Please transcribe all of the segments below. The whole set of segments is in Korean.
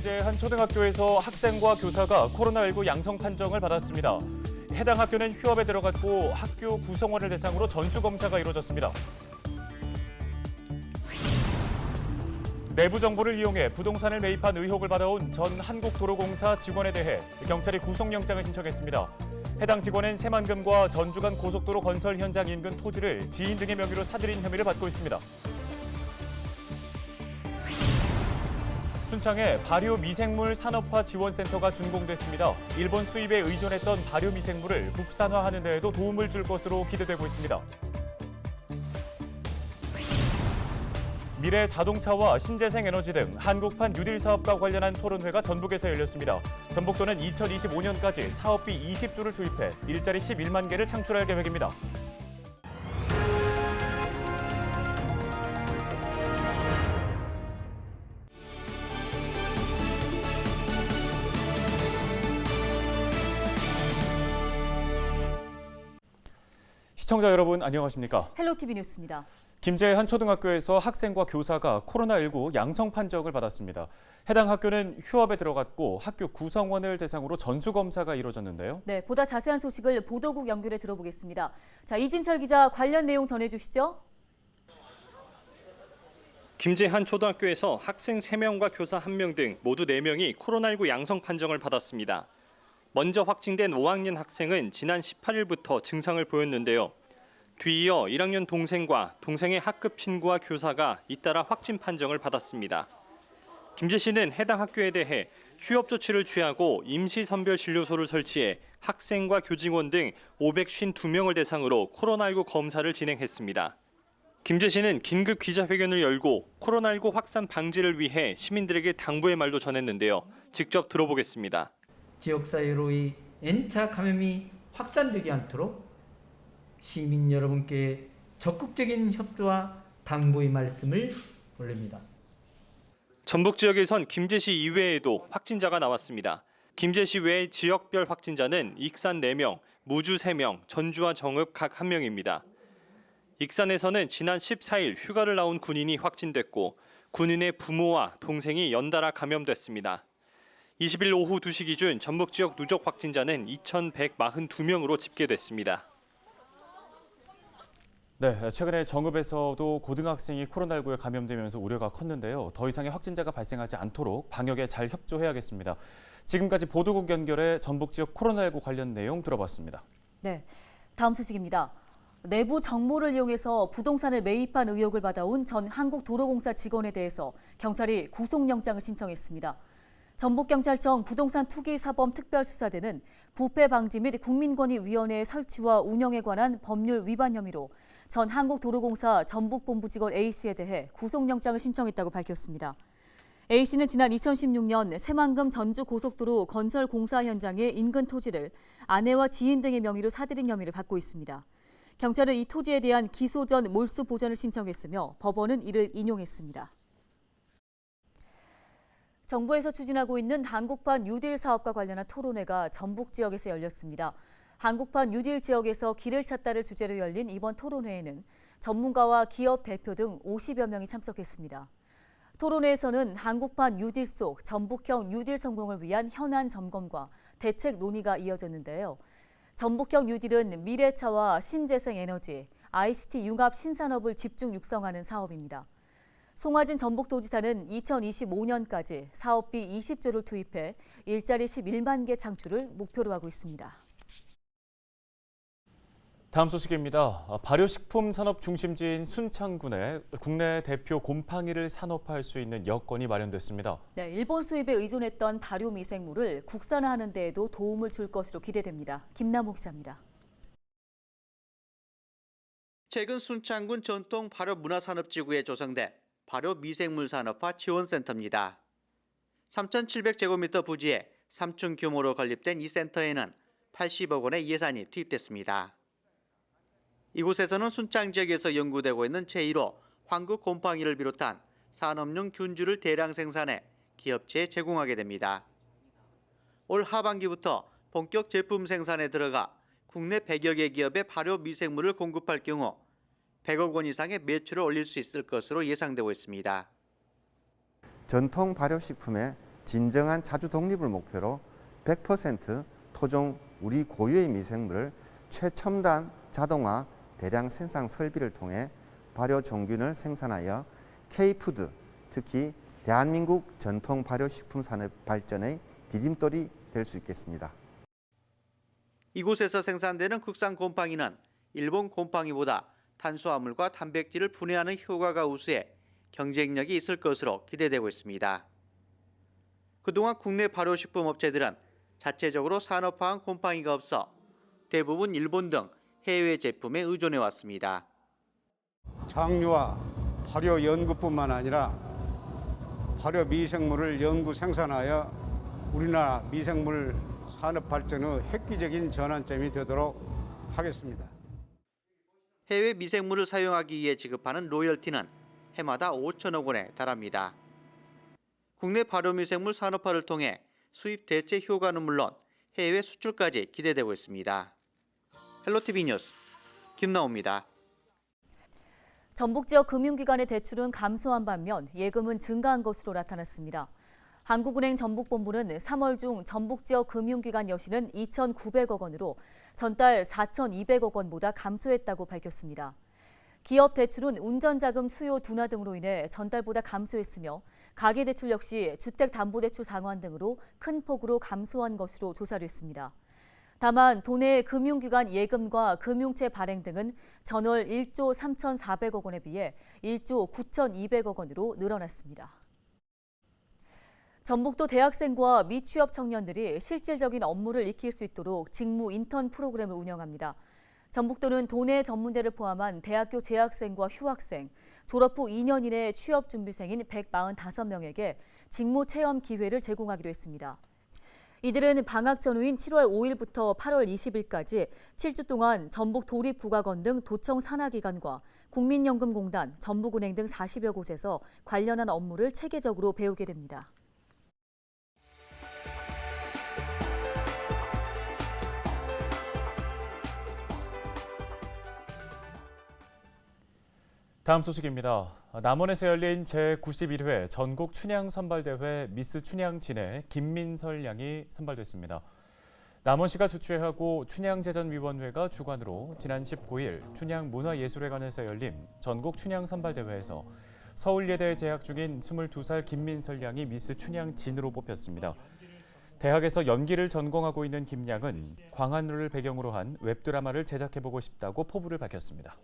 김제 한 초등학교에서 학생과 교사가 코로나19 양성 판정을 받았습니다. 해당 학교는 휴업에 들어갔고 학교 구성원을 대상으로 전수검사가 이루어졌습니다. 내부 정보를 이용해 부동산을 매입한 의혹을 받아온 전 한국도로공사 직원에 대해 경찰이 구속영장을 신청했습니다. 해당 직원은 새만금과 전주간 고속도로 건설 현장 인근 토지를 지인 등의 명의로 사들인 혐의를 받고 있습니다. 순창에 발효 미생물 산업화 지원센터가 준공됐습니다. 일본 수입에 의존했던 발효 미생물을 국산화하는 데에도 도움을 줄 것으로 기대되고 있습니다. 미래 자동차와 신재생 에너지 등 한국판 뉴딜 사업과 관련한 토론회가 전북에서 열렸습니다. 전북도는 2025년까지 사업비 20조를 투입해 일자리 11만 개를 창출할 계획입니다. 시청자 여러분 안녕하십니까? 헬로티비 뉴스입니다. 김제 한 초등학교에서 학생과 교사가 코로나19 양성 판정을 받았습니다. 해당 학교는 휴업에 들어갔고 학교 구성원을 대상으로 전수검사가 이루어졌는데요. 네, 보다 자세한 소식을 보도국 연결해 들어보겠습니다. 자, 이진철 기자 관련 내용 전해주시죠. 김제 한 초등학교에서 학생 3명과 교사 1명 등 모두 4명이 코로나19 양성 판정을 받았습니다. 먼저 확진된 5학년 학생은 지난 18일부터 증상을 보였는데요. 뒤이어 1학년 동생과 동생의 학급 친구와 교사가 잇따라 확진 판정을 받았습니다. 김제시는 해당 학교에 대해 휴업 조치를 취하고 임시선별진료소를 설치해 학생과 교직원 등 552명을 대상으로 코로나19 검사를 진행했습니다. 김제시는 긴급 기자회견을 열고 코로나19 확산 방지를 위해 시민들에게 당부의 말도 전했는데요. 직접 들어보겠습니다. 지역사회로의 N차 감염이 확산되지 않도록 시민 여러분께 적극적인 협조와 당부의 말씀을 올립니다. 전북 지역에선 김제시 이외에도 확진자가 나왔습니다. 김제시 외의 지역별 확진자는 익산 4명, 무주 3명, 전주와 정읍 각 1명입니다. 익산에서는 지난 14일 휴가를 나온 군인이 확진됐고 군인의 부모와 동생이 연달아 감염됐습니다. 20일 오후 2시 기준 전북 지역 누적 확진자는 2,142명으로 집계됐습니다. 네, 최근에 정읍에서도 고등학생이 코로나19에 감염되면서 우려가 컸는데요. 더 이상의 확진자가 발생하지 않도록 방역에 잘 협조해야겠습니다. 지금까지 보도국 연결해 전북 지역 코로나19 관련 내용 들어봤습니다. 네, 다음 소식입니다. 내부 정보를 이용해서 부동산을 매입한 의혹을 받아온 전 한국도로공사 직원에 대해서 경찰이 구속영장을 신청했습니다. 전북경찰청 부동산투기사범특별수사대는 부패 방지 및 국민권익위원회 설치와 운영에 관한 법률 위반 혐의로 전 한국도로공사 전북본부 직원 A씨에 대해 구속영장을 신청했다고 밝혔습니다. A씨는 지난 2016년 새만금 전주고속도로 건설 공사 현장의 인근 토지를 아내와 지인 등의 명의로 사들인 혐의를 받고 있습니다. 경찰은 이 토지에 대한 기소 전 몰수 보전을 신청했으며 법원은 이를 인용했습니다. 정부에서 추진하고 있는 한국판 뉴딜 사업과 관련한 토론회가 전북 지역에서 열렸습니다. 한국판 뉴딜 지역에서 길을 찾다를 주제로 열린 이번 토론회에는 전문가와 기업 대표 등 50여 명이 참석했습니다. 토론회에서는 한국판 뉴딜 속 전북형 뉴딜 성공을 위한 현안 점검과 대책 논의가 이어졌는데요. 전북형 뉴딜은 미래차와 신재생 에너지, ICT 융합 신산업을 집중 육성하는 사업입니다. 송하진 전북도지사는 2025년까지 사업비 20조를 투입해 일자리 11만 개 창출을 목표로 하고 있습니다. 다음 소식입니다. 발효식품 산업 중심지인 순창군에 국내 대표 곰팡이를 산업화할 수 있는 여건이 마련됐습니다. 네, 일본 수입에 의존했던 발효 미생물을 국산화하는 데에도 도움을 줄 것으로 기대됩니다. 김남호 기자입니다. 최근 순창군 전통 발효 문화산업지구에 조성된 발효 미생물 산업화 지원센터입니다. 3,700제곱미터 부지에 3층 규모로 건립된 이 센터에는 80억 원의 예산이 투입됐습니다. 이곳에서는 순창 지역에서 연구되고 있는 제1호 황국 곰팡이를 비롯한 산업용 균주를 대량 생산해 기업체에 제공하게 됩니다. 올 하반기부터 본격 제품 생산에 들어가 국내 100여 개 기업에 발효 미생물을 공급할 경우 100억 원 이상의 매출을 올릴 수 있을 것으로 예상되고 있습니다. 전통 발효식품의 진정한 자주 독립을 목표로 100% 토종 우리 고유의 미생물을 최첨단 자동화 대량 생산 설비를 통해 발효 종균을 생산하여 K푸드, 특히 대한민국 전통 발효식품 산업 발전의 디딤돌이 될 수 있겠습니다. 이곳에서 생산되는 국산 곰팡이는 일본 곰팡이보다 탄수화물과 단백질을 분해하는 효과가 우수해 경쟁력이 있을 것으로 기대되고 있습니다. 그동안 국내 발효식품 업체들은 자체적으로 산업화한 곰팡이가 없어 대부분 일본 등 해외 제품에 의존해 왔습니다. 장류와 발효 연구뿐만 아니라 발효 미생물을 연구 생산하여 우리나라 미생물 산업 발전의 획기적인 전환점이 되도록 하겠습니다. 해외 미생물을 사용하기 위해 지급하는 로열티는 해마다 5천억 원에 달합니다. 국내 발효 미생물 산업화를 통해 수입 대체 효과는 물론 해외 수출까지 기대되고 있습니다. 헬로티비 뉴스 김나옵니다. 전북 지역 금융기관의 대출은 감소한 반면 예금은 증가한 것으로 나타났습니다. 한국은행 전북본부는 3월 중 전북 지역 금융기관 여신은 2,900억 원으로 전달 4,200억 원보다 감소했다고 밝혔습니다. 기업 대출은 운전자금 수요 둔화 등으로 인해 전달보다 감소했으며 가계대출 역시 주택담보대출 상환 등으로 큰 폭으로 감소한 것으로 조사를 했습니다. 다만 도내 금융기관 예금과 금융채 발행 등은 전월 1조 3,400억 원에 비해 1조 9,200억 원으로 늘어났습니다. 전북도 대학생과 미취업 청년들이 실질적인 업무를 익힐 수 있도록 직무 인턴 프로그램을 운영합니다. 전북도는 도내 전문대를 포함한 대학교 재학생과 휴학생, 졸업 후 2년 이내 취업 준비생인 145명에게 직무 체험 기회를 제공하기로 했습니다. 이들은 방학 전후인 7월 5일부터 8월 20일까지 7주 동안 전북 도립국악원 등 도청 산하기관과 국민연금공단, 전북은행 등 40여 곳에서 관련한 업무를 체계적으로 배우게 됩니다. 다음 소식입니다. 남원에서 열린 제91회 전국 춘향 선발대회 미스 춘향 진해 김민설 양이 선발됐습니다. 남원시가 주최하고 춘향제전위원회가 주관으로 지난 19일 춘향문화예술회관에서 열린 전국 춘향 선발대회에서 서울예대에 재학 중인 22살 김민설 양이 미스 춘향 진으로 뽑혔습니다. 대학에서 연기를 전공하고 있는 김 양은 광안루를 배경으로 한 웹드라마를 제작해보고 싶다고 포부를 밝혔습니다.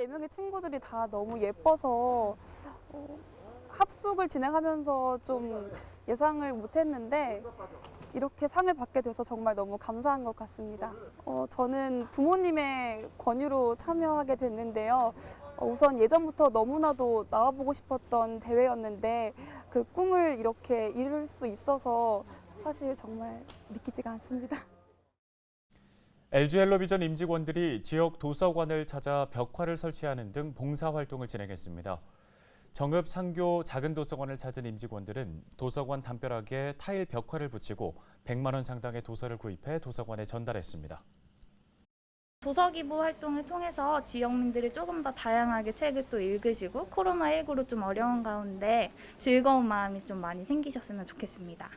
24명의 친구들이 다 너무 예뻐서 합숙을 진행하면서 좀 예상을 못했는데 이렇게 상을 받게 돼서 정말 너무 감사한 것 같습니다. 저는 부모님의 권유로 참여하게 됐는데요. 우선 예전부터 너무나도 나와보고 싶었던 대회였는데 그 꿈을 이렇게 이룰 수 있어서 사실 정말 믿기지가 않습니다. LG 헬로비전 임직원들이 지역 도서관을 찾아 벽화를 설치하는 등 봉사활동을 진행했습니다. 정읍 상교 작은 도서관을 찾은 임직원들은 도서관 담벼락에 타일 벽화를 붙이고 100만 원 상당의 도서를 구입해 도서관에 전달했습니다. 도서 기부 활동을 통해서 지역민들이 조금 더 다양하게 책을 또 읽으시고 코로나19로 좀 어려운 가운데 즐거운 마음이 좀 많이 생기셨으면 좋겠습니다.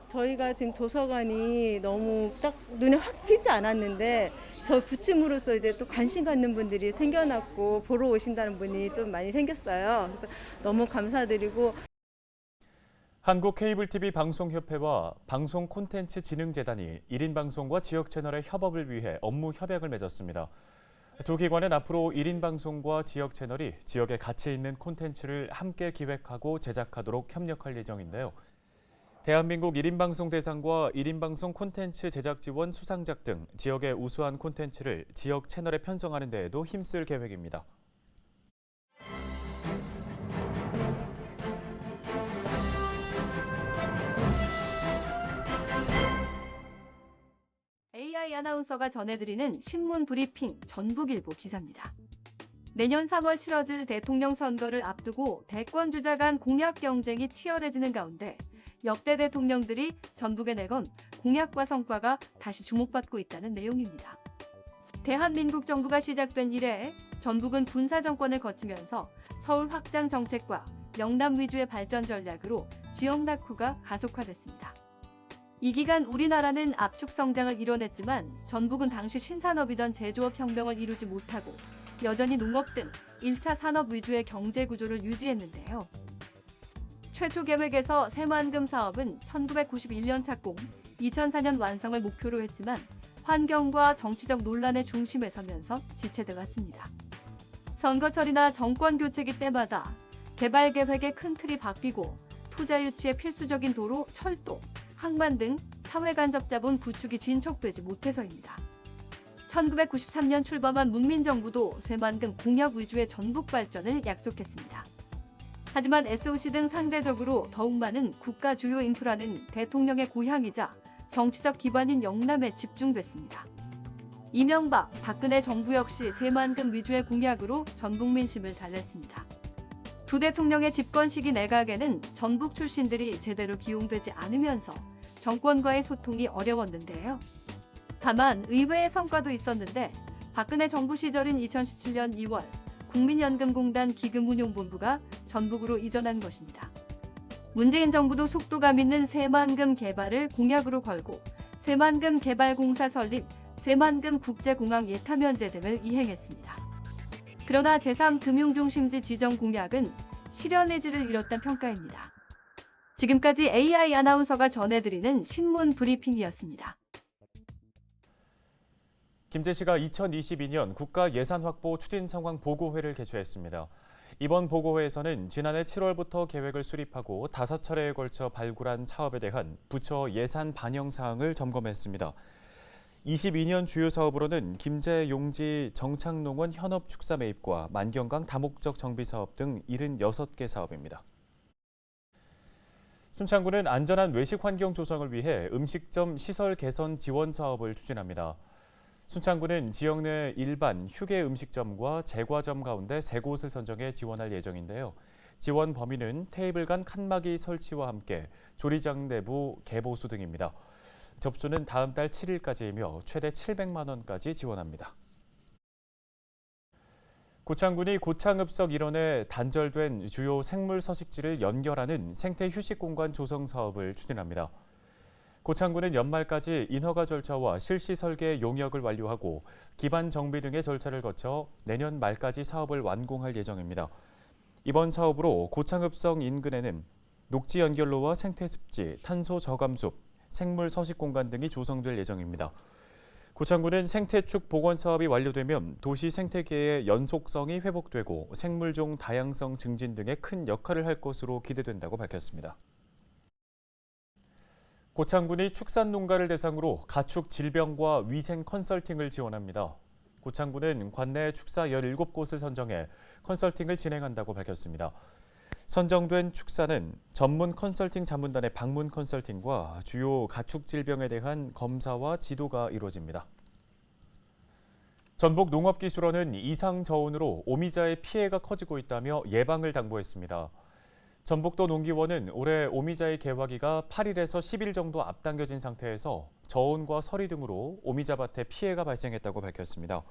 저희가 지금 도서관이 너무 딱 눈에 확 띄지 않았는데 저 붙임으로써 이제 또 관심 갖는 분들이 생겨났고 보러 오신다는 분이 좀 많이 생겼어요. 그래서 너무 감사드리고 한국 케이블 TV 방송협회와 방송 콘텐츠 진흥재단이 1인 방송과 지역 채널의 협업을 위해 업무 협약을 맺었습니다. 두 기관은 앞으로 1인 방송과 지역 채널이 지역에 가치 있는 콘텐츠를 함께 기획하고 제작하도록 협력할 예정인데요. 대한민국 1인 방송 대상과 1인 방송 콘텐츠 제작 지원 수상작 등 지역의 우수한 콘텐츠를 지역 채널에 편성하는 데에도 힘쓸 계획입니다. AI 아나운서가 전해드리는 신문 브리핑 전북일보 기사입니다. 내년 3월 치러질 대통령 선거를 앞두고 대권 주자 간 공약 경쟁이 치열해지는 가운데 역대 대통령들이 전북에 내건 공약과 성과가 다시 주목받고 있다는 내용입니다. 대한민국 정부가 시작된 이래 전북은 군사 정권을 거치면서 서울 확장 정책과 영남 위주의 발전 전략으로 지역 낙후가 가속화됐습니다. 이 기간 우리나라는 압축 성장을 이뤄냈지만 전북은 당시 신산업이던 제조업 혁명을 이루지 못하고 여전히 농업 등 1차 산업 위주의 경제 구조를 유지했는데요. 최초 계획에서 새만금 사업은 1991년 착공, 2004년 완성을 목표로 했지만 환경과 정치적 논란의 중심에 서면서 지체돼 왔습니다. 선거철이나 정권 교체기 때마다 개발 계획의 큰 틀이 바뀌고 투자 유치에 필수적인 도로, 철도, 항만 등 사회 간접 자본 구축이 진척되지 못해서입니다. 1993년 출범한 문민정부도 새만금 공약 위주의 전북 발전을 약속했습니다. 하지만 SOC 등 상대적으로 더욱 많은 국가 주요 인프라는 대통령의 고향이자 정치적 기반인 영남에 집중됐습니다. 이명박, 박근혜 정부 역시 새만금 위주의 공약으로 전북 민심을 달랬습니다. 두 대통령의 집권 시기 내각에는 전북 출신들이 제대로 기용되지 않으면서 정권과의 소통이 어려웠는데요. 다만 의외의 성과도 있었는데 박근혜 정부 시절인 2017년 2월 국민연금공단 기금운용본부가 전북으로 이전한 것입니다. 문재인 정부도 속도감 있는 새만금 개발을 공약으로 걸고 새만금 개발공사 설립, 새만금 국제공항 예타 면제 등을 이행했습니다. 그러나 제3금융중심지 지정 공약은 실현 의지를 잃었다는 평가입니다. 지금까지 AI 아나운서가 전해드리는 신문 브리핑이었습니다. 김제시가 2022년 국가 예산 확보 추진 상황 보고회를 개최했습니다. 이번 보고회에서는 지난해 7월부터 계획을 수립하고 5차례에 걸쳐 발굴한 사업에 대한 부처 예산 반영 사항을 점검했습니다. 22년 주요 사업으로는 김제 용지 정착농원 현업 축사 매입과 만경강 다목적 정비 사업 등 76개 사업입니다. 순창구는 안전한 외식 환경 조성을 위해 음식점 시설 개선 지원 사업을 추진합니다. 순창구는 지역 내 일반 휴게 음식점과 제과점 가운데 3곳을 선정해 지원할 예정인데요. 지원 범위는 테이블 간 칸막이 설치와 함께 조리장 내부 개보수 등입니다. 접수는 다음 달 7일까지이며 최대 700만 원까지 지원합니다. 고창군이 고창읍석 일원에 단절된 주요 생물 서식지를 연결하는 생태 휴식 공간 조성 사업을 추진합니다. 고창군은 연말까지 인허가 절차와 실시 설계 용역을 완료하고 기반 정비 등의 절차를 거쳐 내년 말까지 사업을 완공할 예정입니다. 이번 사업으로 고창읍성 인근에는 녹지 연결로와 생태 습지, 탄소 저감숲, 생물 서식 공간 등이 조성될 예정입니다. 고창군은 생태축 복원 사업이 완료되면 도시 생태계의 연속성이 회복되고 생물종 다양성 증진 등의 큰 역할을 할 것으로 기대된다고 밝혔습니다. 고창군이 축산농가를 대상으로 가축 질병과 위생 컨설팅을 지원합니다. 고창군은 관내 축사 17곳을 선정해 컨설팅을 진행한다고 밝혔습니다. 선정된 축사는 전문 컨설팅 자문단의 방문 컨설팅과 주요 가축 질병에 대한 검사와 지도가 이루어집니다. 전북농업기술원은 이상저온으로 오미자의 피해가 커지고 있다며 예방을 당부했습니다. 전북도 농기원은 올해 오미자의 개화기가 8일에서 10일 정도 앞당겨진 상태에서 저온과 서리 등으로 오미자밭에 피해가 발생했다고 밝혔습니다.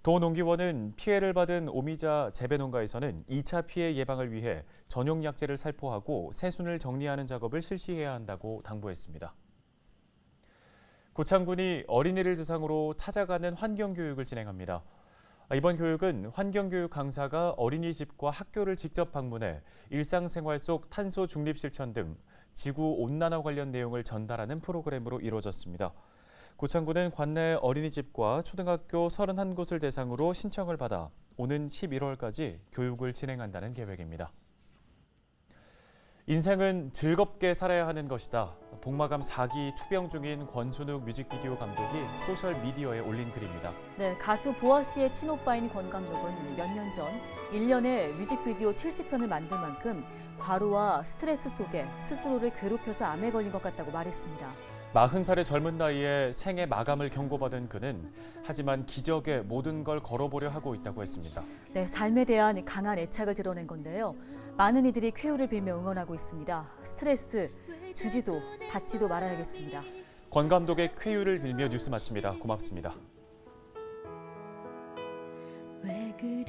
도 농기원은 피해를 받은 오미자 재배농가에서는 2차 피해 예방을 위해 전용 약재를 살포하고 새순을 정리하는 작업을 실시해야 한다고 당부했습니다. 고창군이 어린이를 대상으로 찾아가는 환경교육을 진행합니다. 이번 교육은 환경교육 강사가 어린이집과 학교를 직접 방문해 일상생활 속 탄소 중립 실천 등 지구온난화 관련 내용을 전달하는 프로그램으로 이루어졌습니다. 고창군은 관내 어린이집과 초등학교 31곳을 대상으로 신청을 받아 오는 11월까지 교육을 진행한다는 계획입니다. 인생은 즐겁게 살아야 하는 것이다. 복마감 4기 투병 중인 권순욱 뮤직비디오 감독이 소셜미디어에 올린 글입니다. 네, 가수 보아 씨의 친오빠인 권 감독은 몇 년 전 1년에 뮤직비디오 70편을 만들 만큼 과로와 스트레스 속에 스스로를 괴롭혀서 암에 걸린 것 같다고 말했습니다. 40살의 젊은 나이에 생애 마감을 경고받은 그는 하지만 기적에 모든 걸 걸어보려 하고 있다고 했습니다. 네, 삶에 대한 강한 애착을 드러낸 건데요. 많은 이들이 쾌유를 빌며 응원하고 있습니다. 스트레스 주지도 받지도 말아야겠습니다. 권 감독의 쾌유를 빌며 뉴스 마칩니다. 고맙습니다. 왜 그리